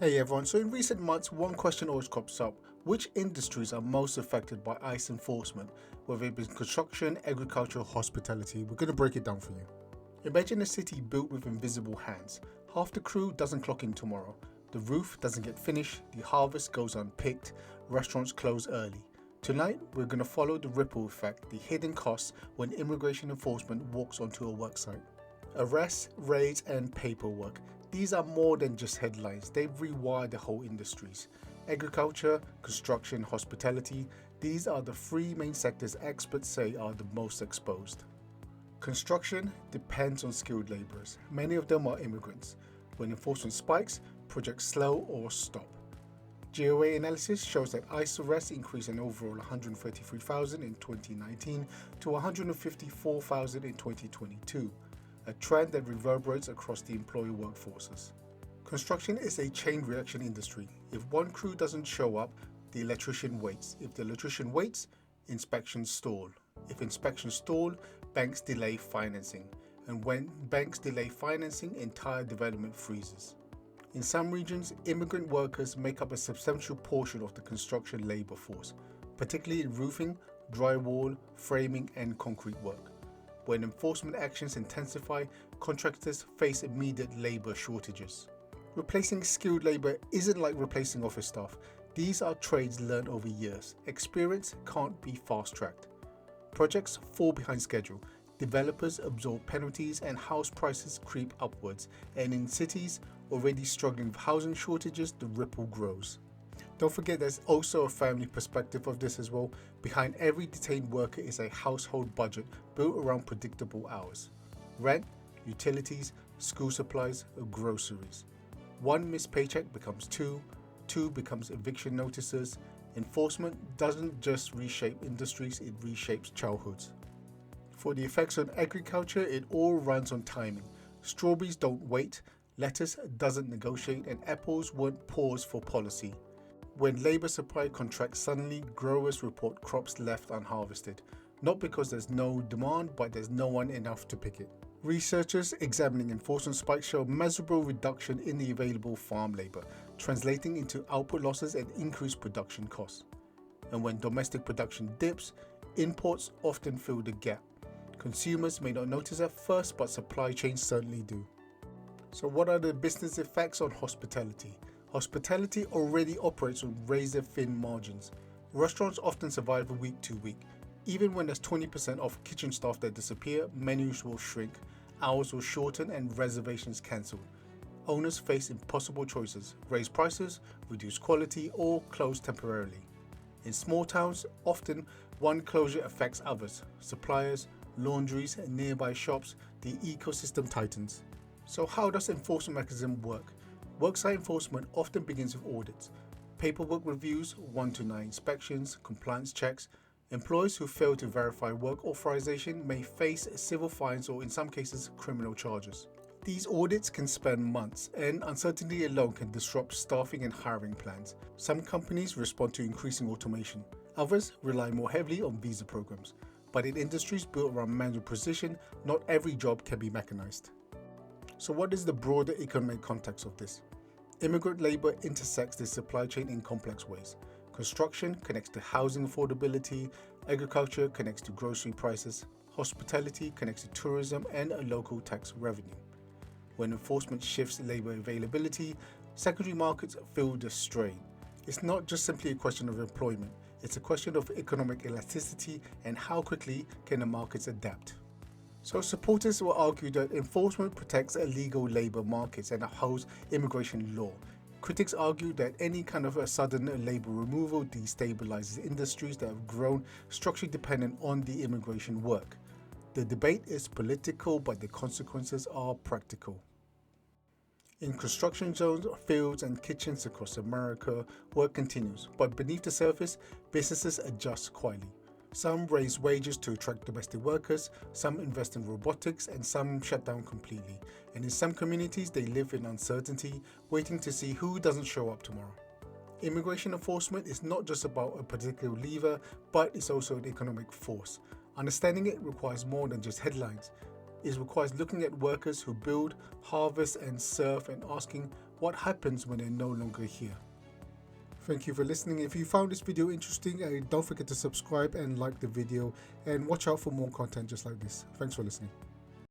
Hey everyone, so in recent months, one question always crops up. Which industries are most affected by ICE enforcement, whether it be construction, agriculture, or hospitality? We're going to break it down for you. Imagine a city built with invisible hands. Half the crew doesn't clock in tomorrow. The roof doesn't get finished, the harvest goes unpicked, restaurants close early. Tonight, we're going to follow the ripple effect, the hidden costs when immigration enforcement walks onto a worksite. Arrests, raids, and paperwork. These are more than just headlines, they rewire the whole industries. Agriculture, construction, hospitality, these are the three main sectors experts say are the most exposed. Construction depends on skilled labourers. Many of them are immigrants. When enforcement spikes, projects slow or stop. GOA analysis shows that ICE arrests increased in overall 133,000 in 2019 to 154,000 in 2022, a trend that reverberates across the employee workforces. Construction is a chain reaction industry. If one crew doesn't show up, the electrician waits. If the electrician waits, inspections stall. If inspections stall, banks delay financing. And when banks delay financing, entire development freezes. In some regions, immigrant workers make up a substantial portion of the construction labor force, particularly in roofing, drywall, framing, and concrete work. When enforcement actions intensify, contractors face immediate labor shortages. Replacing skilled labor isn't like replacing office staff. These are trades learned over years. Experience can't be fast-tracked. Projects fall behind schedule. Developers absorb penalties and house prices creep upwards. And in cities already struggling with housing shortages, the ripple grows. Don't forget there's also a family perspective of this as well. Behind every detained worker is a household budget built around predictable hours. Rent, utilities, school supplies, groceries. One missed paycheck becomes two becomes eviction notices. Enforcement doesn't just reshape industries, it reshapes childhoods. For the effects on agriculture, it all runs on timing. Strawberries don't wait, lettuce doesn't negotiate, and apples won't pause for policy. When labour supply contracts suddenly, growers report crops left unharvested. Not because there's no demand, but there's no one enough to pick it. Researchers examining enforcement spikes show measurable reduction in the available farm labour, translating into output losses and increased production costs. And when domestic production dips, imports often fill the gap. Consumers may not notice at first, but supply chains certainly do. So what are the business effects on hospitality? Hospitality already operates on razor-thin margins. Restaurants often survive week to week. Even when there's 20% of kitchen staff that disappear, menus will shrink, hours will shorten, and reservations cancelled. Owners face impossible choices: raise prices, reduce quality, or close temporarily. In small towns, often one closure affects others: suppliers, laundries, and nearby shops. The ecosystem tightens. So how does enforcement mechanism work? Worksite enforcement often begins with audits, paperwork reviews, 1 to 9 inspections, compliance checks. Employees who fail to verify work authorization may face civil fines or, in some cases, criminal charges. These audits can span months, and uncertainty alone can disrupt staffing and hiring plans. Some companies respond to increasing automation. Others rely more heavily on visa programs. But in industries built around manual precision, not every job can be mechanized. So what is the broader economic context of this? Immigrant labor intersects the supply chain in complex ways. Construction connects to housing affordability, agriculture connects to grocery prices, hospitality connects to tourism and a local tax revenue. When enforcement shifts labor availability, secondary markets feel the strain. It's not just simply a question of employment, it's a question of economic elasticity and how quickly can the markets adapt. So supporters will argue that enforcement protects illegal labor markets and upholds immigration law. Critics argue that any kind of a sudden labor removal destabilizes industries that have grown structurally dependent on the immigration work. The debate is political, but the consequences are practical. In construction zones, fields, and kitchens across America, work continues, but beneath the surface, businesses adjust quietly. Some raise wages to attract domestic workers, some invest in robotics, and some shut down completely. And in some communities, they live in uncertainty, waiting to see who doesn't show up tomorrow. Immigration enforcement is not just about a particular lever, but it's also an economic force. Understanding it requires more than just headlines. It requires looking at workers who build, harvest, and serve and asking, What happens when they're no longer here? Thank you for listening. If you found this video interesting, don't forget to subscribe and like the video, and watch out for more content just like this. Thanks for listening.